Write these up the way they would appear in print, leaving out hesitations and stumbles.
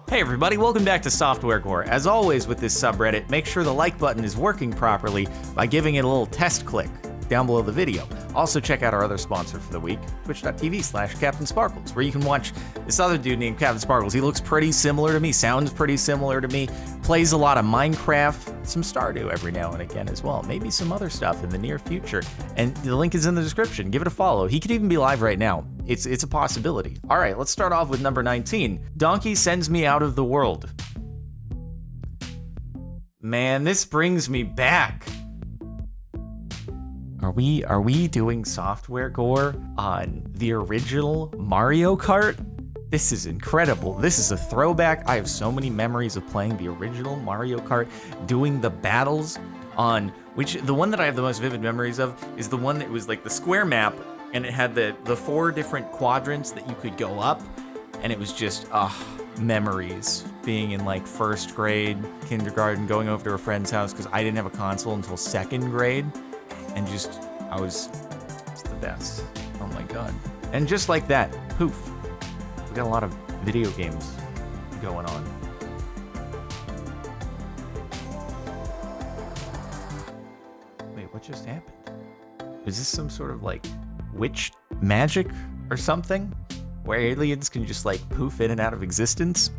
Hey everybody, welcome back to Software Gore. As always with this subreddit, make sure the like button is working properly by giving it a little test click down below the video. Also check out our other sponsor for the week, twitch.tv/CaptainSparkles, where you can watch this other dude named Captain Sparkles. He looks pretty similar to me, sounds pretty similar to me, plays a lot of Minecraft, some Stardew every now and again as well, maybe some other stuff in the near future. And the link is in the description. Give it a follow. He could even be live right now. It's a possibility. All right, let's start off with number 19. Donkey sends me out of the world. Man, this brings me back. Are we doing Software Gore on the original Mario Kart? This is incredible. This is a throwback. I have so many memories of playing the original Mario Kart, doing the battles on which the one that I have the most vivid memories of is the one that was like the square map, and it had the 4 different quadrants that you could go up, and it was just memories. Being in like 1st grade, kindergarten, going over to a friend's house because I didn't have a console until 2nd grade. And it's the best. Oh my god. And just like that, poof, we got a lot of video games going on. Wait, what just happened? Is this some sort of like witch magic or something? Where aliens can just like poof in and out of existence?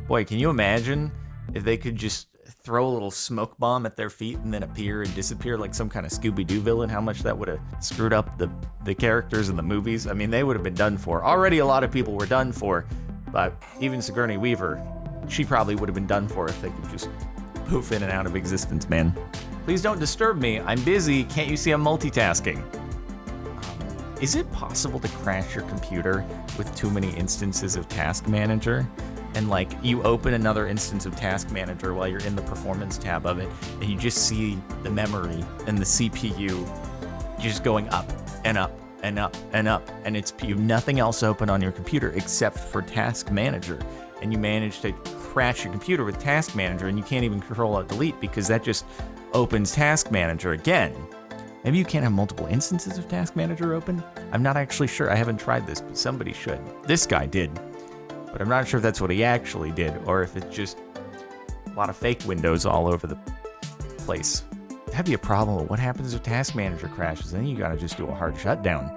Boy, can you imagine if they could just throw a little smoke bomb at their feet and then appear and disappear like some kind of Scooby-Doo villain? How much that would have screwed up the characters in the movies. I mean, they would have been done for. Already a lot of people were done for, but even Sigourney Weaver, she probably would have been done for if they could just poof in and out of existence, man. Please don't disturb me. I'm busy. Can't you see I'm multitasking? Is it possible to crash your computer with too many instances of Task Manager? And like you open another instance of Task Manager while you're in the performance tab of it, and you just see the memory and the CPU just going up and up and up and up, and it's you have nothing else open on your computer except for Task Manager, and you manage to crash your computer with Task Manager, and you can't even Control-Alt-Delete because that just opens Task Manager again. Maybe you can't have multiple instances of Task Manager open? I'm not actually sure. I haven't tried this, but somebody should. This guy did. But I'm not sure if that's what he actually did, or if it's just a lot of fake windows all over the place. That'd be a problem with what happens if Task Manager crashes. Then you gotta just do a hard shutdown.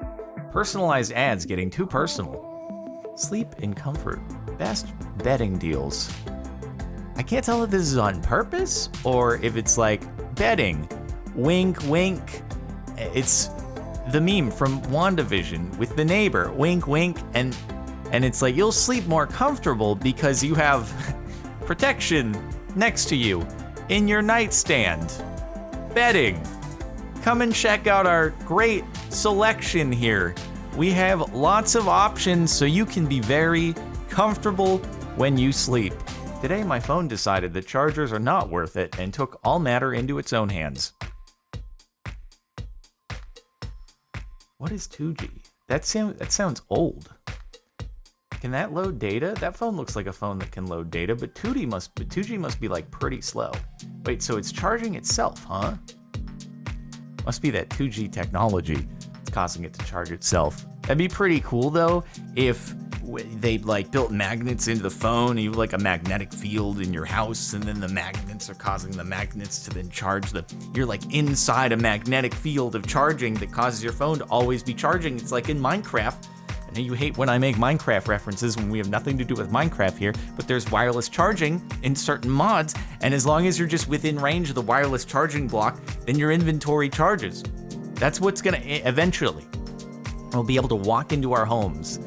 Personalized ads getting too personal. Sleep in comfort. Best bedding deals. I can't tell if this is on purpose, or if it's like bedding. Wink, wink. It's the meme from WandaVision with the neighbor. Wink, wink, and it's like you'll sleep more comfortable because you have protection next to you in your nightstand. Bedding. Come and check out our great selection here. We have lots of options so you can be very comfortable when you sleep. Today my phone decided that chargers are not worth it and took all matter into its own hands. What is 2G? That sounds old. Can that load data? That phone looks like a phone that can load data, but 2G must be like pretty slow. Wait, so it's charging itself, huh? Must be that 2G technology that's causing it to charge itself. That'd be pretty cool though if they like built magnets into the phone and you have like a magnetic field in your house, and then the magnets are causing the magnets to then charge you're like inside a magnetic field of charging that causes your phone to always be charging. It's like in Minecraft. I know you hate when I make Minecraft references when we have nothing to do with Minecraft here, but there's wireless charging in certain mods, and as long as you're just within range of the wireless charging block, then your inventory charges. That's what's gonna eventually. We'll be able to walk into our homes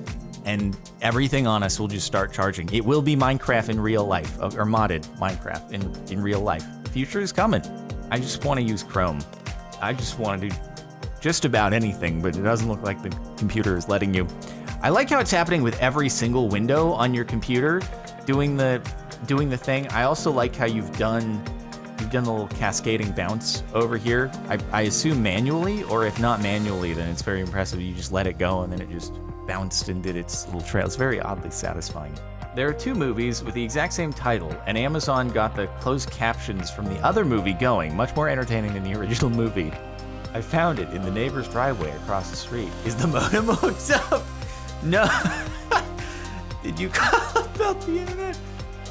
and everything on us will just start charging. It will be Minecraft in real life, or modded Minecraft in real life. The future is coming. I just want to use Chrome. I just want to do just about anything, but it doesn't look like the computer is letting you. I like how it's happening with every single window on your computer, doing the thing. I also like how you've done the little cascading bounce over here. I assume manually, or if not manually, then it's very impressive. You just let it go and then it just bounced and did its little trail. It's very oddly satisfying. There are 2 movies with the exact same title, and Amazon got the closed captions from the other movie going, much more entertaining than the original movie. I found it in the neighbor's driveway across the street. Is the modem hooked up? No. Did you call about the internet?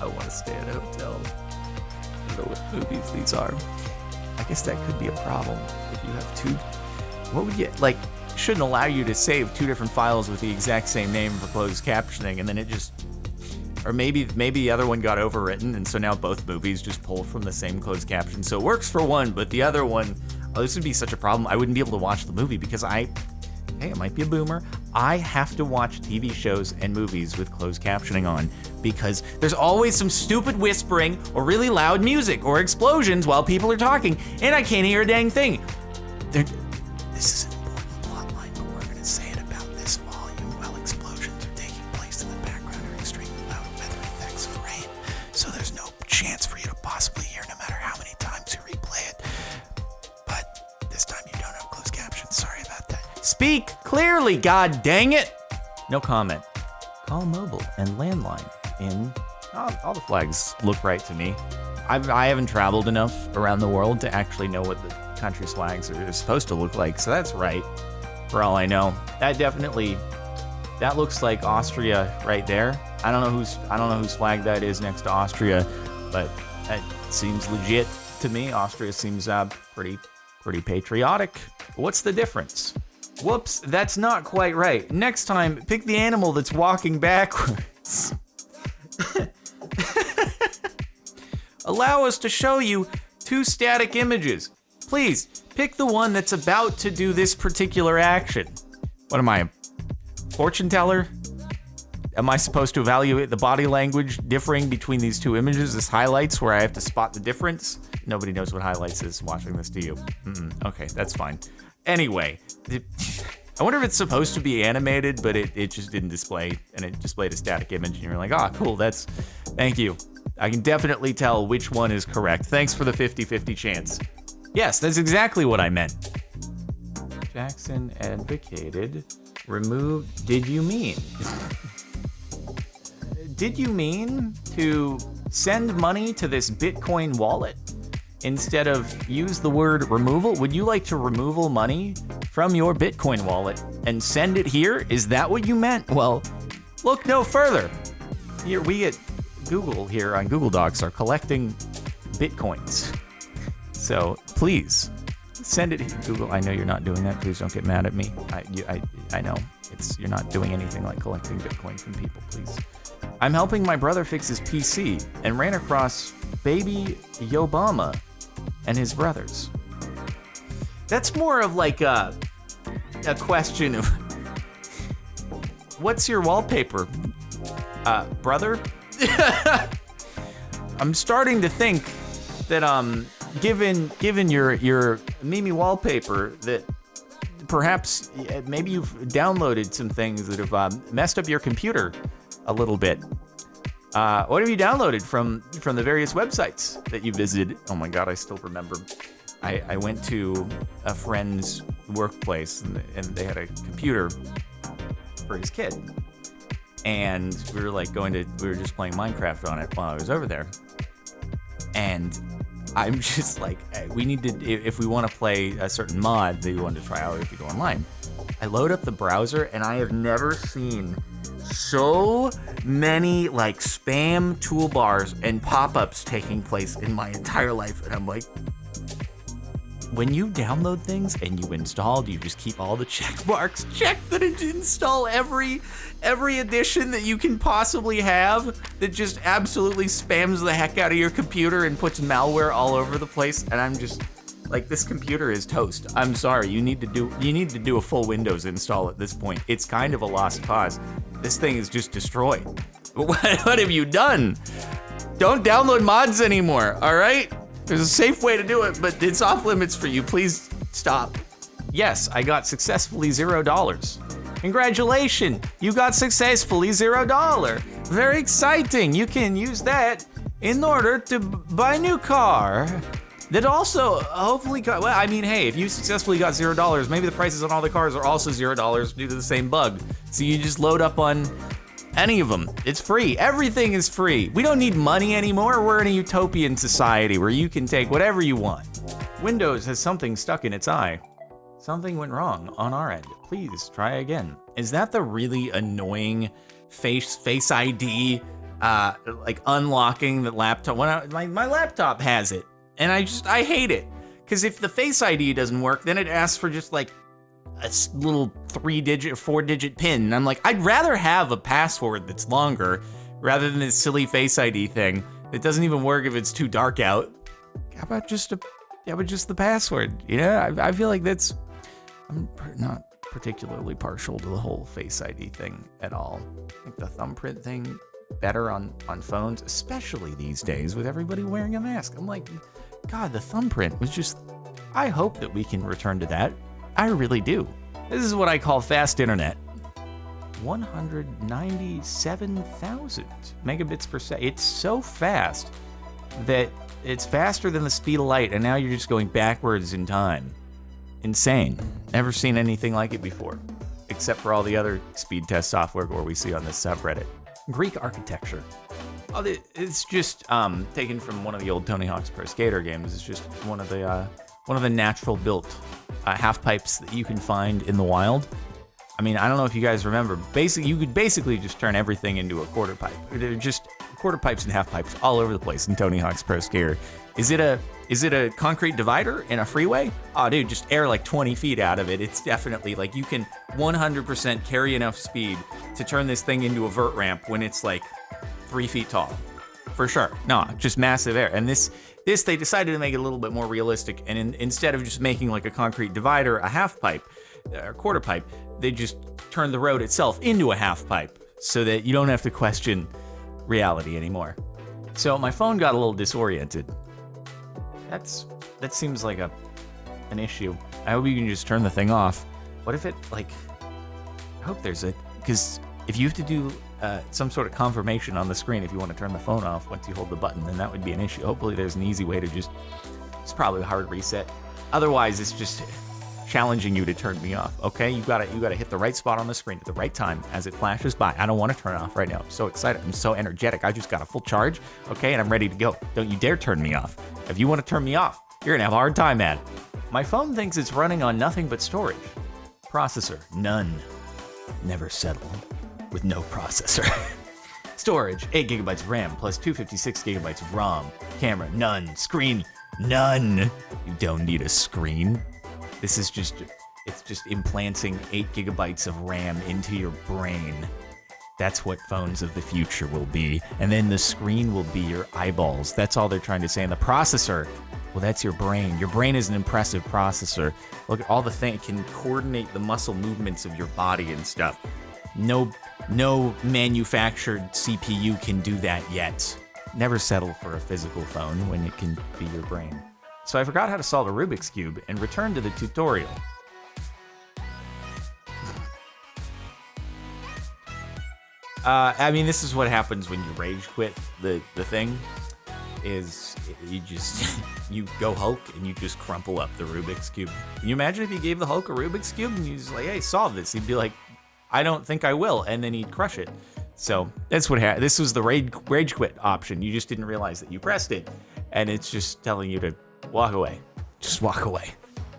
I want to stay at a hotel. I don't know what movies these are. I guess that could be a problem if you have two. What would you like? Shouldn't allow you to save two different files with the exact same name for closed captioning, and then it just, or maybe the other one got overwritten, and so now both movies just pull from the same closed caption. So it works for one, but the other one, oh, this would be such a problem. I wouldn't be able to watch the movie because hey, it might be a boomer. I have to watch TV shows and movies with closed captioning on because there's always some stupid whispering or really loud music or explosions while people are talking, and I can't hear a dang thing. This is an important plot line, but we're going to say it about this volume while explosions are taking place in the background or extremely loud weather effects of rain. So there's no chance for you to possibly hear no matter how many times you replay it. But this time you don't have closed captions. Sorry about that. Speak clearly, god dang it! No comment. Call mobile and landline in... all the flags look right to me. I haven't traveled enough around the world to actually know what the country's flags are supposed to look like, so that's right, for all I know. That looks like Austria right there. I don't know whose flag that is next to Austria, but that seems legit to me. Austria seems pretty patriotic. What's the difference? Whoops, that's not quite right. Next time, pick the animal that's walking backwards. Allow us to show you two static images. Please, pick the one that's about to do this particular action. What am I, a fortune teller? Am I supposed to evaluate the body language differing between these two images as highlights where I have to spot the difference? Nobody knows what highlights is watching this, do you? Okay, that's fine. Anyway, I wonder if it's supposed to be animated, but it just didn't display, and it displayed a static image, and you're like, ah, cool, thank you. I can definitely tell which one is correct. Thanks for the 50-50 chance. Yes, that's exactly what I meant. Jackson advocated remove, did you mean? Did you mean to send money to this Bitcoin wallet instead of use the word removal? Would you like to removal money from your Bitcoin wallet and send it here? Is that what you meant? Well, look no further. Here we at Google here on Google Docs are collecting Bitcoins. So please send it here. Google, I know you're not doing that. Please don't get mad at me. I know you're not doing anything like collecting Bitcoin from people, please. I'm helping my brother fix his PC and ran across baby Yobama and his brothers. That's more of like a question of what's your wallpaper, brother? I'm starting to think that given your Mimi wallpaper, that perhaps maybe you've downloaded some things that have messed up your computer a little bit. What have you downloaded from the various websites that you visited? Oh my god, I still remember. I went to a friend's workplace and they had a computer for his kid. And we were just playing Minecraft on it while I was over there. And I'm just like, we need to, if we want to play a certain mod that we want to try out if you go online. I load up the browser and I have never seen so many like spam toolbars and pop-ups taking place in my entire life. And I'm like, when you download things and you install, do you just keep all the check marks? Check that it install every edition that you can possibly have that just absolutely spams the heck out of your computer and puts malware all over the place. And I'm just like, this computer is toast. I'm sorry, you need to do a full Windows install at this point. It's kind of a lost cause. This thing is just destroyed. What have you done? Don't download mods anymore, all right? There's a safe way to do it, but it's off limits for you. Please stop. Yes, I got successfully $0. Congratulations, you got successfully $0. Very exciting. You can use that in order to buy a new car. That also hopefully got, well, I mean, hey, if you successfully got $0, maybe the prices on all the cars are also $0 due to the same bug. So you just load up on any of them. It's free. Everything is free. We don't need money anymore. We're in a utopian society where you can take whatever you want. Windows has something stuck in its eye. Something went wrong on our end. Please try again. Is that the really annoying Face ID like unlocking the laptop. When my laptop has it, and I hate it. Because if the Face ID doesn't work, then it asks for just like a little 3-digit, 4-digit pin. And I'm like, I'd rather have a password that's longer rather than this silly Face ID thing that doesn't even work if it's too dark out. How about just the password? You know, I feel like I'm not particularly partial to the whole Face ID thing at all. I think the thumbprint thing better on phones, especially these days with everybody wearing a mask. I'm like, God, the thumbprint was just, I hope that we can return to that. I really do. This is what I call fast internet. 197,000 megabits per second. It's so fast that it's faster than the speed of light, and now you're just going backwards in time. Insane. Never seen anything like it before, except for all the other speed test software Gore we see on this subreddit. Greek architecture. Oh, it's just taken from one of the old Tony Hawk's Pro Skater games. It's just one of the natural built half pipes that you can find in the wild. I mean, I don't know if you guys remember. You could basically just turn everything into a quarter pipe. They're just quarter pipes and half pipes all over the place in Tony Hawk's Pro Skater. Is it a concrete divider in a freeway? Oh, dude, just air like 20 feet out of it. It's definitely like you can 100% carry enough speed to turn this thing into a vert ramp when it's like 3 feet tall, for sure. No, just massive air. And this they decided to make it a little bit more realistic. And instead of just making like a concrete divider, a half pipe, or quarter pipe, they just turned the road itself into a half pipe so that you don't have to question reality anymore. So my phone got a little disoriented. That seems like an issue. I hope you can just turn the thing off. What if it I hope because if you have to do some sort of confirmation on the screen if you want to turn the phone off once you hold the button, then that would be an issue. Hopefully there's an easy way to it's probably a hard reset. Otherwise, it's just challenging you to turn me off. Okay, you gotta hit the right spot on the screen at the right time as it flashes by. I don't want to turn it off right now. I'm so excited. I'm so energetic. I just got a full charge. Okay, and I'm ready to go. Don't you dare turn me off. If you want to turn me off, you're gonna have a hard time at it. My phone thinks it's running on nothing but storage. Processor, none. Never settle with no processor. Storage, 8 gigabytes of RAM plus 256 gigabytes of ROM. Camera, none. Screen, none. You don't need a screen. This is just implanting 8 gigabytes of RAM into your brain. That's what phones of the future will be. And then the screen will be your eyeballs. That's all they're trying to say. And the processor, well, that's your brain. Your brain is an impressive processor. Look at all the things. It can coordinate the muscle movements of your body and stuff. No manufactured CPU can do that yet. Never settle for a physical phone when it can be your brain. So I forgot how to solve a Rubik's Cube and returned to the tutorial. I mean, this is what happens when you rage quit the thing, is you go Hulk and you just crumple up the Rubik's Cube. Can you imagine if you gave the Hulk a Rubik's Cube and you was like, hey, solve this? He'd be like, I don't think I will, and then he'd crush it. So that's what happened. This was the rage quit option. You just didn't realize that you pressed it, and it's just telling you to walk away. Just walk away.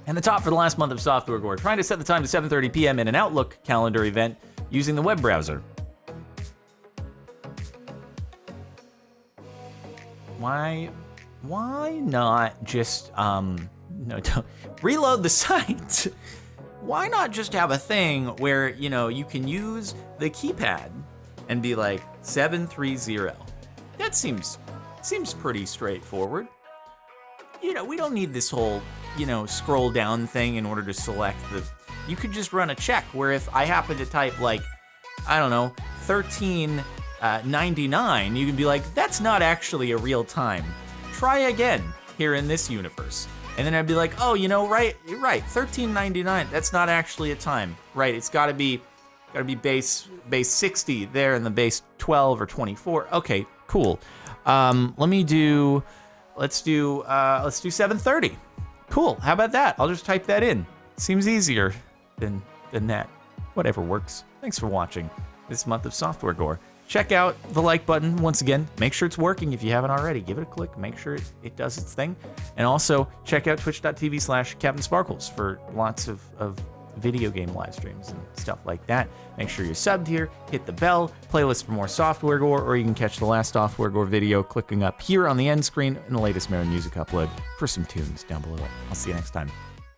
And the top for the last month of Software Gore, trying to set the time to 7:30 p.m. in an Outlook calendar event using the web browser. Why not just don't reload the site? Why not just have a thing where, you can use the keypad and be like 730? That seems pretty straightforward. We don't need this whole, scroll down thing in order to select you could just run a check where if I happen to type 1399, you can be like, that's not actually a real time. Try again here in this universe. And then I'd be like, oh, right, you're right, 1399, that's not actually a time. Right, it's gotta be base 60 there and the base 12 or 24. Okay, cool. Let's do 7:30. Cool. How about that? I'll just type that in. Seems easier than that. Whatever works. Thanks for watching this month of Software Gore. Check out the like button once again. Make sure it's working if you haven't already. Give it a click. Make sure it does its thing. And also check out twitch.tv/CaptainSparkles for lots of video game live streams and stuff like that. Make sure you're subbed here, hit the bell, playlist for more Software Gore, or you can catch the last Software Gore video clicking up here on the end screen and the latest Mary music upload for some tunes down below. I'll see you next time.